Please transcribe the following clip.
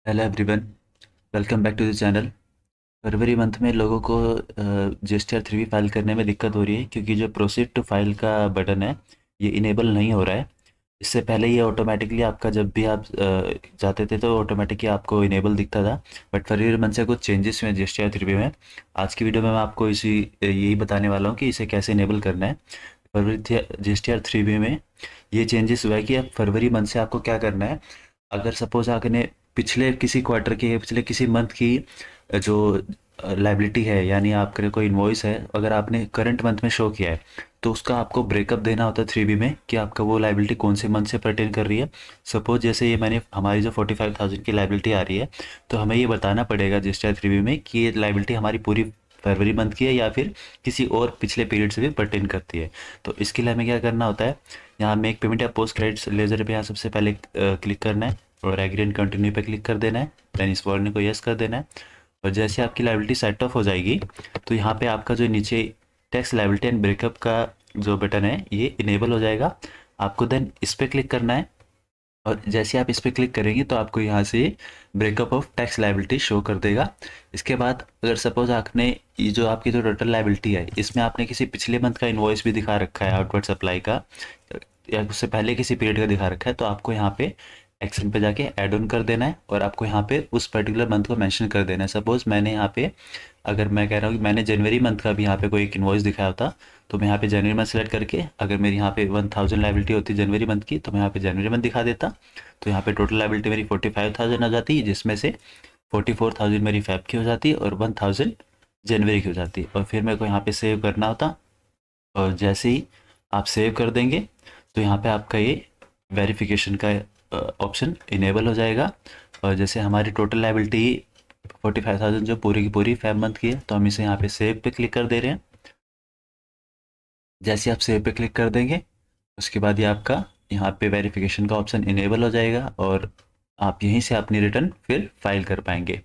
Hello everyone, welcome back to the channel. फरवरी month में लोगों को जीएसटीआर 3 फाइल करने में दिक्कत हो रही है क्योंकि जो प्रोसीड टू फाइल का बटन है ये इनेबल नहीं हो रहा है। इससे पहले ये ऑटोमेटिकली आपका जब भी आप जाते थे तो ऑटोमेटिकली आपको इनेबल दिखता था। बट फरवरी मंथ से कुछ चेंजेस हुए जीएसटीआर 3 में। आज की वीडियो में मैं आपको यही बताने वाला हूँ कि इसे कैसे इनेबल करना है। फरवरी जीएसटीआर 3 में ये चेंजेस हुआ है कि अब फरवरी मंथ से आपको क्या करना है। अगर सपोज आपने पिछले किसी क्वार्टर की पिछले किसी मंथ की जो लाइबिलिटी है, यानी आपके कोई इन्वॉइस है, अगर आपने करंट मंथ में शो किया है तो उसका आपको ब्रेकअप देना होता है 3B में कि आपका वो लाइबिलिटी कौन से मंथ से पर्टेन कर रही है। सपोज जैसे ये मैंने हमारी जो 45,000 की लाइबिलिटी आ रही है तो हमें ये बताना पड़ेगा रजिस्टर 3B में कि ये लाइबिलिटी हमारी पूरी फरवरी मंथ की है या फिर किसी और पिछले पीरियड से भी पर्टेन करती है। तो इसके लिए हमें क्या करना होता है, यहाँ मेक पेमेंट या पोस्ट क्रेडिट्स लेजर पे यहाँ सबसे पहले क्लिक करना है और एग्री एंड कंटिन्यू पे क्लिक कर देना है। देन इस वार्निंग को यस कर देना है। और जैसे आपकी लाइबिलिटी सेट ऑफ हो जाएगी तो यहाँ पे आपका जो नीचे टैक्स लाइबिलिटी एंड ब्रेकअप का जो बटन है ये इनेबल हो जाएगा। आपको देन इस पर क्लिक करना है और जैसे आप इस पर क्लिक करेंगे तो आपको यहाँ से breakup of tax liability show कर देगा। इसके बाद अगर सपोज आपने ये जो आपकी जो टोटल लाइबिलिटी है इसमें आपने किसी पिछले मंथ का इन्वॉइस भी दिखा रखा है आउटवर्ड सप्लाई का, या उससे पहले किसी पीरियड का दिखा रखा है, तो आपको यहाँ पे एक्शन पे जाके ऐड ऑन कर देना है और आपको यहाँ पे उस पर्टिकुलर मंथ को मेंशन कर देना है। सपोज मैंने यहाँ पे, अगर मैं कह रहा हूँ कि मैंने जनवरी मंथ का भी यहाँ पे कोई एक इन्वॉइस दिखाया होता तो मैं यहाँ पे जनवरी मंथ सेलेक्ट करके, अगर मेरी यहाँ पे 1000 लाइबिलिटी होती जनवरी मंथ की तो मैं यहाँ पे जनवरी मंथ दिखा देता। तो यहाँ पे टोटल लाइबिलिटी मेरी 45,000 आ जाती, जिसमें से 44,000 मेरी फैब की हो जाती और 1000 जनवरी की हो जाती, और फिर मेरे को यहाँ पे सेव करना होता। और जैसे ही आप सेव कर देंगे तो यहाँ पे आपका ये वेरिफिकेशन का ऑप्शन इनेबल हो जाएगा। और जैसे हमारी टोटल लाइबिलिटी 45,000 जो पूरी की पूरी फैब मंथ की है तो हम इसे यहाँ पे सेव पे क्लिक कर दे रहे हैं। जैसे आप सेव पे क्लिक कर देंगे उसके बाद ये आपका यहाँ पे वेरिफिकेशन का ऑप्शन इनेबल हो जाएगा और आप यहीं से अपनी रिटर्न फिर फाइल कर पाएंगे।